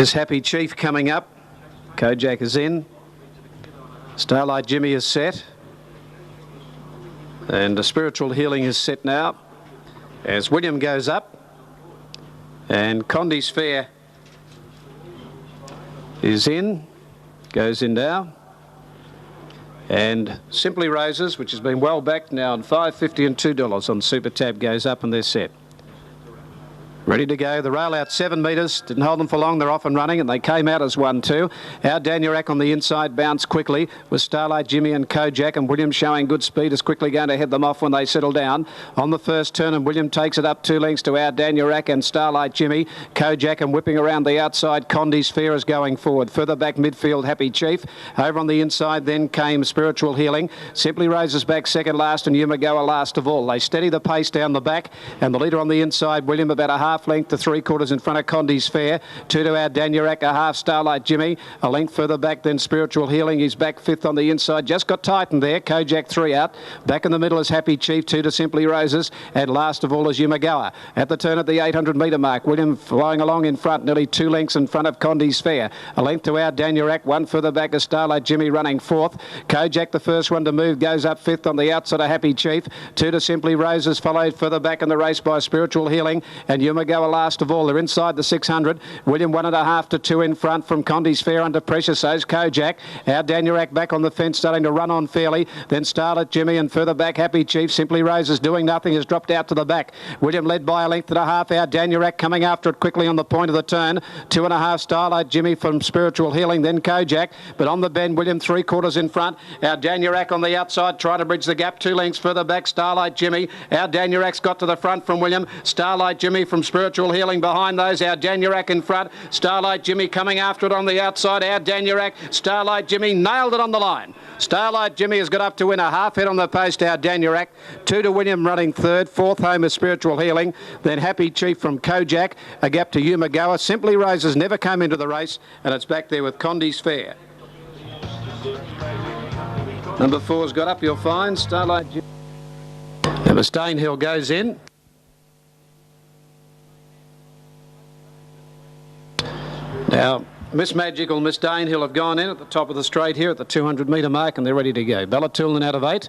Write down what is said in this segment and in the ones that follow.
There's Happy Chief coming up. Kojak is in. Starlight Jimmy is set. And the Spiritual Healing is set now. As William goes up. And Condy's Fair is in. Goes in now. And Simply Roses, which has been well backed now on $5.50 and $2 on Super Tab, goes up and they're set. Ready to go. The rail out 7 metres. Didn't hold them for long. They're off and running, and they came out as 1-2. Our Danurak on the inside bounced quickly with Starlight Jimmy and Kojak, and William showing good speed is quickly going to head them off when they settle down. On the first turn, and William takes it up 2 lengths to Our Danurak and Starlight Jimmy. Kojak and whipping around the outside. Condy's Fair is going forward. Further back midfield, Happy Chief. Over on the inside then came Spiritual Healing. Simply Roses back second last, and Yumagoa last of all. They steady the pace down the back, and the leader on the inside, William, about a half length to 3/4 in front of Condy's Fair. 2 to Our Danurak, a half Starlight Jimmy. A length further back than Spiritual Healing. He's back 5th on the inside. Just got tightened there. Kojak 3 out. Back in the middle is Happy Chief. 2 to Simply Roses. And last of all is Yumagoa. At the turn at the 800 metre mark, William flying along in front, nearly 2 lengths in front of Condy's Fair. A length to Our Danurak. 1 further back is Starlight Jimmy running 4th. Kojak, the first one to move, goes up 5th on the outside of Happy Chief. 2 to Simply Roses, followed further back in the race by Spiritual Healing. And Yumagoa last of all. They're inside the 600. William 1.5 to 2 in front from Condy's Fair under pressure. So's Kojak. Our Danurak back on the fence, starting to run on fairly. Then Starlight Jimmy, and further back Happy Chief. Simply Roses doing nothing, has dropped out to the back. William led by a length and a half. Our Danurak coming after it quickly on the point of the turn. 2.5 Starlight Jimmy from Spiritual Healing. Then Kojak. But on the bend, William 3/4 in front. Our Danurak on the outside, trying to bridge the gap. 2 lengths further back, Starlight Jimmy. Our Danurak's got to the front from William. Starlight Jimmy from Spiritual Healing behind those. Our Danurak in front. Starlight Jimmy coming after it on the outside. Our Danurak. Starlight Jimmy nailed it on the line. Starlight Jimmy has got up to win a half head on the post. Our Danurak. 2 to William running 3rd. 4th home is Spiritual Healing. Then Happy Chief from Kojak. A gap to Yumagoa. Simply Roses never came into the race, and it's back there with Condy's Fair. Number 4's got up, you'll find. Starlight Jimmy. Number Stainhill goes in. Now, Miss Magical, Miss Danehill have gone in at the top of the straight here at the 200 metre mark, and they're ready to go. Bellatulin out of 8.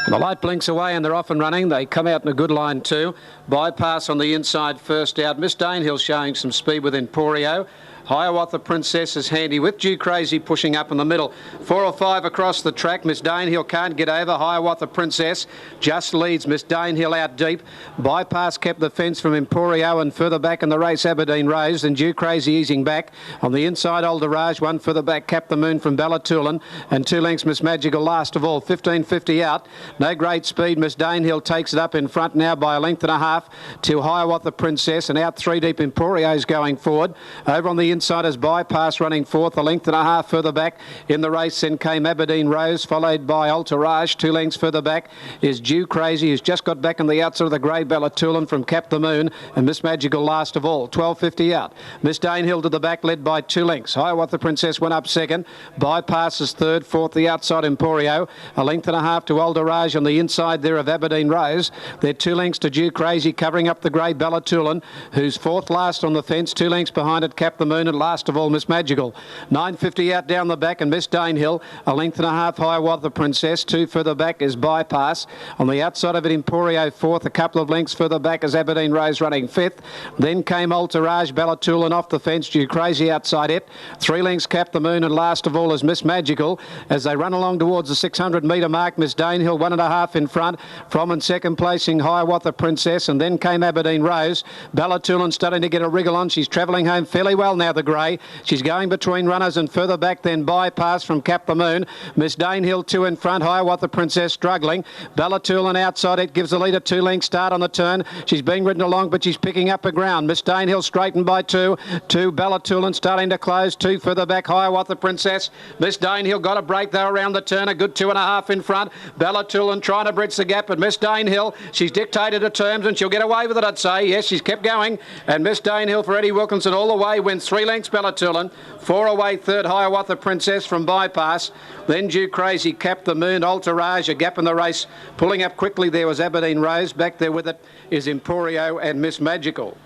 And the light blinks away and they're off and running. They come out in a good line too. Bypass on the inside first out. Miss Danehill showing some speed with Emporio. Hiawatha Princess is handy with Due Crazy pushing up in the middle. 4 or 5 across the track. Miss Danehill can't get over. Hiawatha Princess just leads. Miss Danehill out deep. Bypass kept the fence from Emporio, and further back in the race Aberdeen Rose. And Due Crazy easing back. On the inside Old Raj, 1 further back Cap the Moon from Bellatulin, and 2 lengths Miss Magical last of all. 15.50 out. No great speed. Miss Danehill takes it up in front now by a length and a half to Hiawatha Princess, and out 3 deep Emporio's going forward. Over on the inside is Bypass running 4th, a length and a half further back in the race. Then came Aberdeen Rose, followed by Altarage. 2 lengths further back is Due Crazy, who's just got back on the outside of the grey Bellatulin from Cap the Moon, and Miss Magical last of all. 12.50 out. Miss Danehill to the back, led by 2 lengths. Hiawatha Princess went up 2nd. Bypass is 3rd. 4th the outside Emporio. A length and a half to Altarage on the inside there of Aberdeen Rose. They're 2 lengths to Due Crazy, covering up the grey Bellatulin, who's 4th last on the fence. 2 lengths behind it Cap the Moon, and last of all Miss Magical. 9.50 out down the back, and Miss Danehill. A length and a half Hiawatha Princess. 2 further back is Bypass. On the outside of it Emporio 4th. A couple of lengths further back is Aberdeen Rose running 5th. Then came Altarage, Bellatulin off the fence. Due Crazy outside it. 3 lengths Cap the Moon, and last of all is Miss Magical. As they run along towards the 600 metre mark, Miss Danehill 1.5 in front. From and second placing Hiawatha Princess, and then came Aberdeen Rose. Bellatulin starting to get a wriggle on. She's travelling home fairly well now, the grey. She's going between runners, and further back then Bypass from Cap the Moon. Miss Danehill 2 in front. Hiawatha Princess struggling. Bellatulin outside it gives the leader 2 lengths start on the turn. She's being ridden along, but she's picking up a ground. Miss Danehill straightened by 2. 2 Bellatulin starting to close. 2 further back Hiawatha Princess. Miss Danehill got a break though around the turn. A good 2.5 in front. Bellatulin trying to bridge the gap, but Miss Danehill, she's dictated her terms and she'll get away with it, I'd say. Yes, she's kept going. And Miss Danehill for Eddie Wilkinson all the way wins 3 lengths Bellatulin. 4 away 3rd Hiawatha Princess from Bypass. Then Due Crazy, Cap the Moon, Altarage, a gap in the race. Pulling up quickly there was Aberdeen Rose. Back there with it is Emporio and Miss Magical.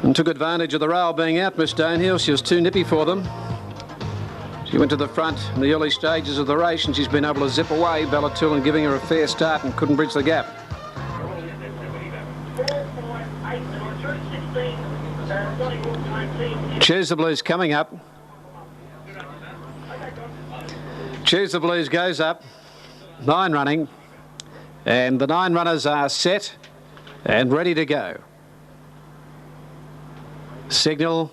And took advantage of the rail being out, Miss Danehill. She was too nippy for them. She went to the front in the early stages of the race, and she's been able to zip away. Bella and giving her a fair start and couldn't bridge the gap. Choose the Blues coming up. Choose the Blues goes up. 9 running. And the 9 runners are set and ready to go. Signal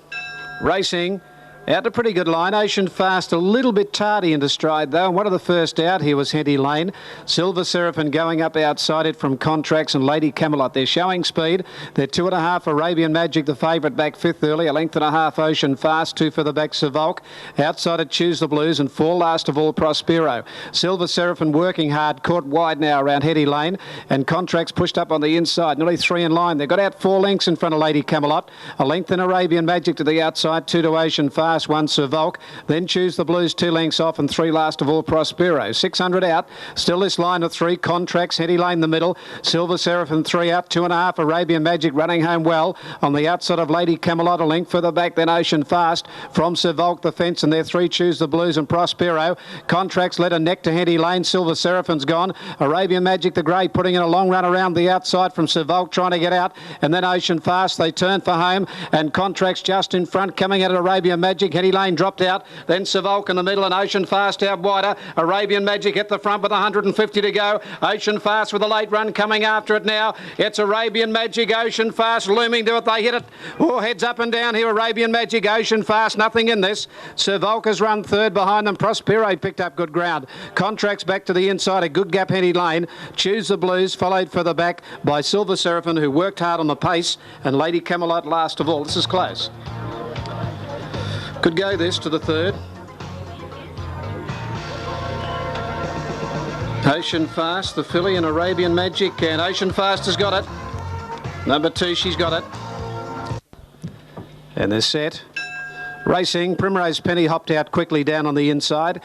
racing. Out a pretty good line. Ocean Fast a little bit tardy into stride though. And one of the first out here was Henty Lane. Silver Seraphim going up outside it from Contracts and Lady Camelot. They're showing speed. They're 2.5 Arabian Magic, the favourite, back 5th early. 1.5 Ocean Fast, 2 for the back Savolk. Outside it Choose the Blues and 4 last of all Prospero. Silver Seraphim working hard, caught wide now around Henty Lane. And Contracts pushed up on the inside. Nearly 3 in line. They've got out 4 lengths in front of Lady Camelot. A length in Arabian Magic to the outside. 2 to Ocean Fast. 1 Savolk, then Choose the Blues 2 lengths off and 3 last of all Prospero. 600 out, still this line of 3 Contracts, Henty Lane the middle, Silver Seraphim 3 out, 2.5 Arabian Magic running home well on the outside of Lady Camelot, a length further back then Ocean Fast from Savolk the fence, and their 3 Choose the Blues and Prospero. Contracts led a neck to Henty Lane, Silver Seraphim's gone, Arabian Magic the grey putting in a long run around the outside from Savolk trying to get out, and then Ocean Fast they turn for home, and Contracts just in front coming out of Arabian Magic. Henty Lane dropped out, then Savolk in the middle and Ocean Fast out wider. Arabian Magic at the front with 150 to go. Ocean Fast with a late run coming after it now. It's Arabian Magic, Ocean Fast looming to it. They hit it. Oh, heads up and down here. Arabian Magic, Ocean Fast, nothing in this. Savolk has run third behind them. Prospero picked up good ground. Contracts back to the inside. A good gap, Henty Lane. Choose the Blues, followed further back by Silver Seraphim, who worked hard on the pace, and Lady Camelot last of all. This is close. Could go this to the third. Ocean Fast, the filly, and Arabian Magic, and Ocean Fast has got it. Number 2, she's got it. And they're set. Racing, Primrose Penny hopped out quickly down on the inside.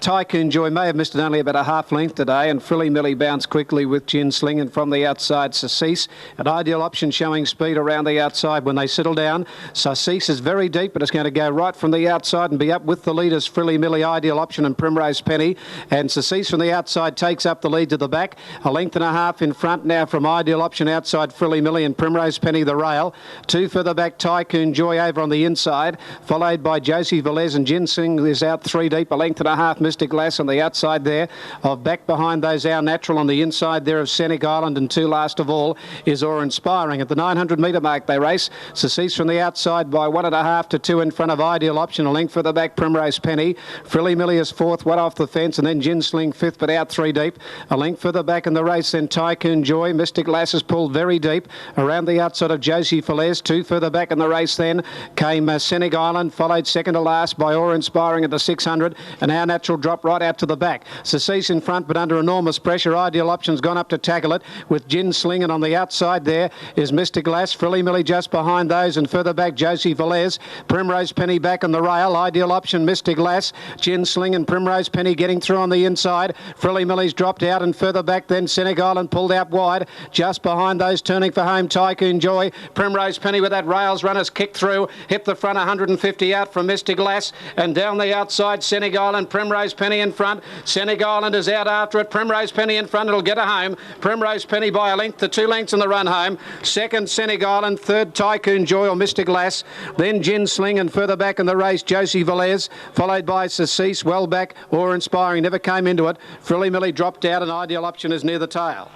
Tycoon Joy may have missed it only about a half length today, and Frilly Millie bounced quickly with Gin Sling, and from the outside Sassis. An Ideal Option showing speed around the outside when they settle down. Sassis is very deep, but it's going to go right from the outside and be up with the leaders, Frilly Millie, Ideal Option and Primrose Penny. And Sassis from the outside takes up the lead to the back. 1.5 lengths in front now from Ideal Option outside Frilly Millie and Primrose Penny the rail. 2 further back Tycoon Joy over on the inside, followed by Josie Velez, and Ginseng is out 3 deep, 1.5 lengths Mystic Glass on the outside there of back behind those Our Natural on the inside there of Scenic Island, and 2 last of all is Awe Inspiring. At the 900 metre mark they race. Sassis from the outside by 1.5 to 2 in front of Ideal Option, a length further back Primrose Penny. Frilly Millie is 4th, 1 off the fence, and then Ginsling 5th but out 3 deep. A length further back in the race then Tycoon Joy. Mystic Glass is pulled very deep around the outside of Josie Velez. 2 further back in the race then came Scenic Island, followed second to last by Awe Inspiring at the 600, and Our Natural drop right out to the back. Sassis in front but under enormous pressure. Ideal Option's gone up to tackle it with Gin Sling, and on the outside there is Mystic Glass. Frilly Millie just behind those, and further back Josie Velez. Primrose Penny back on the rail. Ideal Option, Mystic Glass, Gin Sling and Primrose Penny getting through on the inside. Frilly Millie's dropped out, and further back then Scenic Island pulled out wide. Just behind those turning for home Tycoon Joy. Primrose Penny with that rails runners kicked through, hit the front 150 out from Mystic Glass, and down the outside Scenic Island. Primrose Penny in front. Scenic Island is out after it. Primrose Penny in front. It'll get her home. Primrose Penny by a length to 2 lengths in the run home. Second Scenic Island. Third Tycoon Joy or Mystic Glass. Then Gin Sling, and further back in the race Josie Velez, followed by Sassis. Well back Awe Inspiring never came into it. Frilly Millie dropped out, and Ideal Option is near the tail.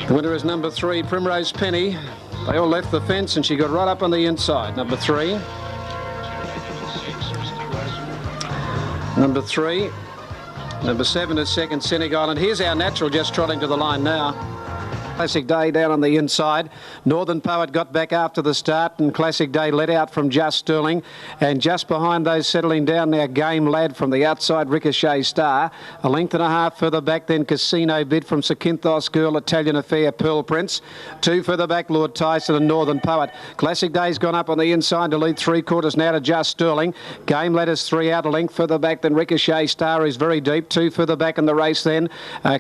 The winner is number 3, Primrose Penny. They all left the fence, and she got right up on the inside. Number 3. Number 3. Number 7 is second, Scenic Island. Here's Our Natural just trotting to the line now. Classic Day down on the inside. Northern Poet got back after the start, and Classic Day let out from Just Sterling. And just behind those settling down now, Game Lad from the outside, Ricochet Star. 1.5 lengths further back then Casino Bid from Sakinthos Girl, Italian Affair, Pearl Prince. 2 further back Lord Tyson and Northern Poet. Classic Day's gone up on the inside to lead 3/4 now to Just Sterling. Game Lad is 3 out, 1 length further back than Ricochet Star is very deep. 2 further back in the race then.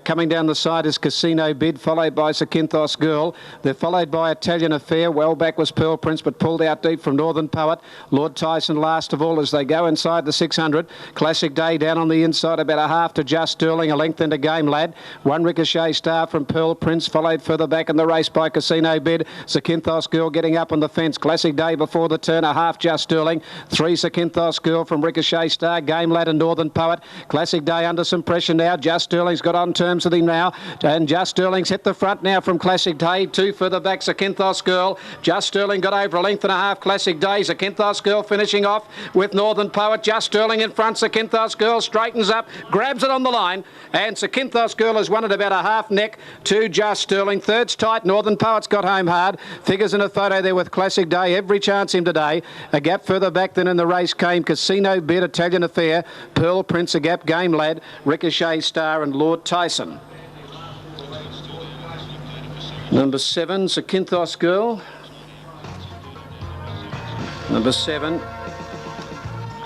Coming down the side is Casino Bid, followed by Sakinthos Girl. They're followed by Italian Affair. Well back was Pearl Prince, but pulled out deep from Northern Poet. Lord Tyson last of all as they go inside the 600. Classic Day down on the inside, about a half to Just Sterling, a length into Game Lad. One Ricochet Star from Pearl Prince, followed further back in the race by Casino Bid. Sakinthos Girl getting up on the fence. Classic Day before the turn, a half Just Sterling. 3 Sakinthos Girl from Ricochet Star, Game Lad and Northern Poet. Classic Day under some pressure now. Just Sterling's got on terms with him now, and Just Sterling's hit the front now from Classic Day. 2 further back, Sakinthos Girl. Just Sterling got over a length and a half. Classic Day. Sakinthos Girl finishing off with Northern Poet. Just Sterling in front. Sakinthos Girl straightens up, grabs it on the line, and Sakinthos Girl has won it about a half neck to Just Sterling. Third's tight. Northern Poet's got home hard. Figures in a photo there with Classic Day. Every chance him today. A gap further back than in the race came Casino Bid, Italian Affair, Pearl Prince, a gap, Game Lad, Ricochet Star and Lord Tyson. Number 7, Sakinthos Girl. Number 7,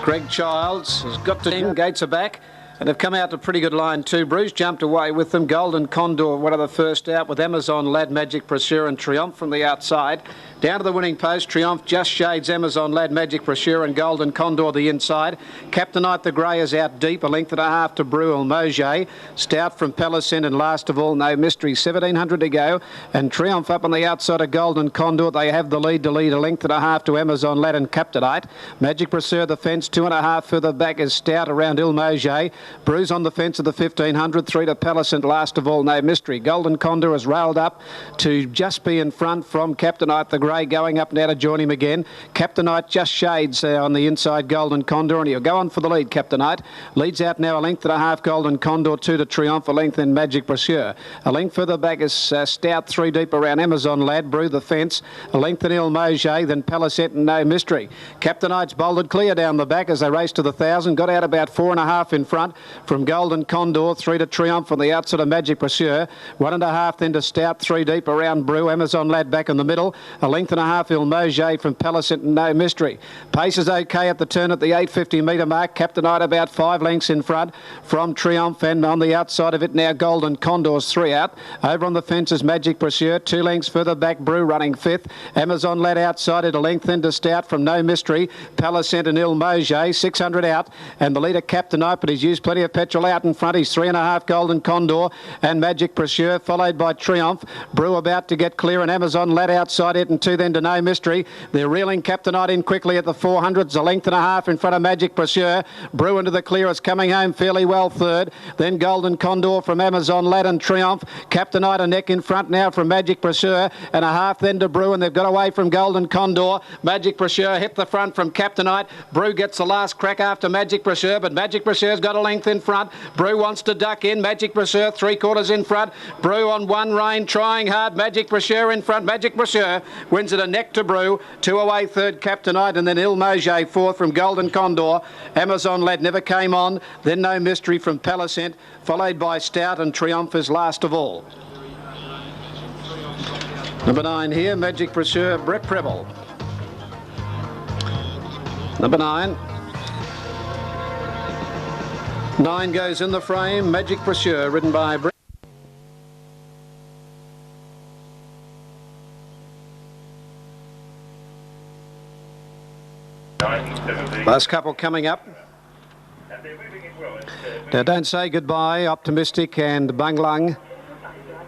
Greg Childs has got to him. Gates are back. And they've come out a pretty good line too. Bruce jumped away with them. Golden Condor, one of the first out, with Amazon Lad, Magic Pursuer and Triumph from the outside. Down to the winning post, Triumph just shades Amazon Lad, Magic Pursuer and Golden Condor the inside. Captainite the Grey is out deep, a length and a half to Bruel Moget. Stout from Palisent, and last of all, No Mystery, 1700 to go. And Triumph up on the outside of Golden Condor. They have the lead to lead, a length and a half to Amazon Lad and Captainite. Magic Pursuer the fence, 2.5 further back is Stout around Il Moget. Bruce on the fence of the 1500, 3 to Palisent, last of all, No Mystery. Golden Condor has railed up to just be in front from Captainite the Grey, going up now to join him again. Captainite just shades on the inside, Golden Condor, and he'll go on for the lead. Captainite leads out now, a length and a half, Golden Condor, 2 to Triumph, a length in Magic Pursuer. A length further back is Stout, 3 deep around Amazon Lad, Brew the fence, a length in Il Moget, then Palisent and No Mystery. Captainite's bolted clear down the back as they race to the 1,000, got out about 4.5 in front from Golden Condor, 3 to Triumph on the outside of Magic Pursuer, 1.5 then to Stout, 3 deep around Brew, Amazon Lad back in the middle, a length and a half Il Moget from Palisent and No Mystery. Pace is okay at the turn at the 850 metre mark. Captainite about 5 lengths in front from Triumph, and on the outside of it now Golden Condor's 3 out. Over on the fence is Magic Pursuer, 2 lengths further back Brew running 5th. Amazon Lad outside it, a length into Stout from No Mystery, Palisent and Il Moget, 600 out, and the leader Captainite, but he's used plenty of petrol out in front. He's 3.5 Golden Condor and Magic Pursuer, followed by Triumph. Brew about to get clear, and Amazon Lad outside it, and 2 then to No Mystery. They're reeling Captainite in quickly at the 400s, a length and a half in front of Magic Pursuer. Brew into the clear is coming home fairly well third. Then Golden Condor from Amazon Lad and Triumph. Captainite a neck in front now from Magic Pursuer, and a half then to Brew, and they've got away from Golden Condor. Magic Pursuer hit the front from Captainite. Brew gets the last crack after Magic Pursuer, but Magic Pursuer's got a length in front. Brew wants to duck in. Magic Pursuer 3/4 in front. Brew on one rein, trying hard. Magic Pursuer in front. Magic Pursuer wins it a neck to Brew. 2 away third, Captainite, and then Il Moget fourth from Golden Condor. Amazon Lad never came on. Then No Mystery from Palisent, followed by Stout, and Triumph is last of all. Number 9 here, Magic Pursuer, Brett Preble. Number 9. 9 goes in the frame, Magic Pursuer, ridden by Brett. Last couple coming up. Now Don't Say Goodbye, Optimistic and Bunglang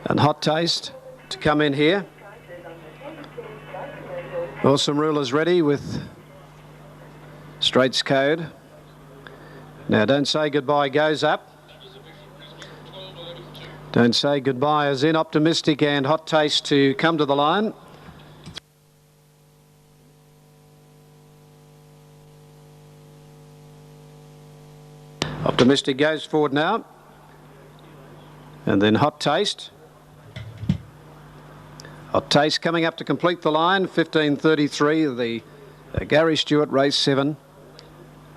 and Hot Taste to come in here. Awesome Rulers ready with Straits Code. Now Don't Say Goodbye goes up. Don't Say Goodbye is in. Optimistic and Hot Taste to come to the line. Optimistic goes forward now. And then Hot Taste. Hot Taste coming up to complete the line. 15:33, the Gary Stewart race 7.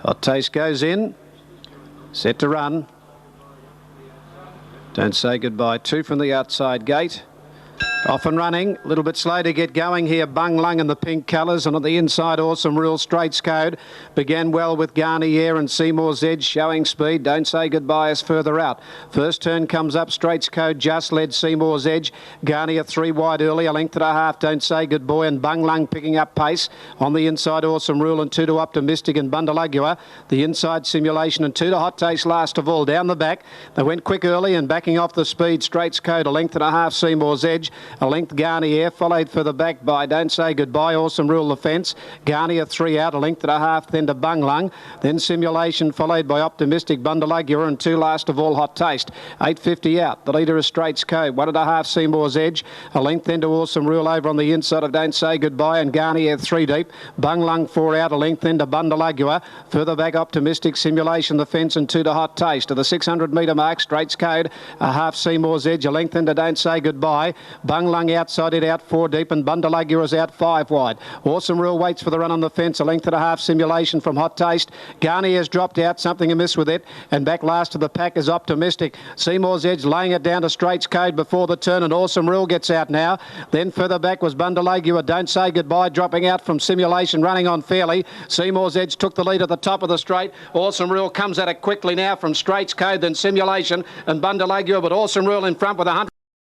Hot Taste goes in. Set to run. Don't Say Goodbye 2 from the outside gate. Off and running, a little bit slow to get going here. Bung Lung in the pink colours, and on the inside, Awesome Rule, Straits Code. Began well with Garnier and Seymour's Edge showing speed. Don't Say Goodbye is further out. First turn comes up, Straits Code just led Seymour's Edge. Garnier 3 wide early, a length and a half. Don't Say Goodbye, and Bung Lung picking up pace. On the inside, Awesome Rule and 2 to Optimistic and Bundalagua. The inside, Simulation and 2 to Hot Taste last of all. Down the back, they went quick early and backing off the speed. Straits Code, a length and a half, Seymour's Edge. A length Garnier, followed for the back by Don't Say Goodbye, Awesome Rule the fence. Garnier 3 out, a length and a half, then to Bung Lung. Then Simulation, followed by Optimistic, Bundalagua, and 2 last of all, Hot Taste. 8.50 out. The leader is Straits Code. 1 and a half, Seymour's Edge. A length then to Awesome Rule over on the inside of Don't Say Goodbye, and Garnier 3 deep. Bung Lung 4 out, a length then to Bundalagua. Further back, Optimistic, Simulation, the fence, and 2 to Hot Taste. To the 600 metre mark, Straits Code, a half, Seymour's Edge. A length then to Don't Say Goodbye. Bung Lung outside it out 4 deep, and Bundalagua is out 5 wide. Awesome Rule waits for the run on the fence, a length and a half, Simulation from Hot Taste. Garnier's dropped out, something amiss with it, and back last to the pack is Optimistic. Seymour's Edge laying it down to Straits Code before the turn, and Awesome Rule gets out now. Then further back was Bundalagua, Don't Say Goodbye, dropping out from Simulation, running on fairly. Seymour's Edge took the lead at the top of the straight. Awesome Rule comes at it quickly now from Straits Code, then Simulation and Bundalagua, but Awesome Rule in front with 100.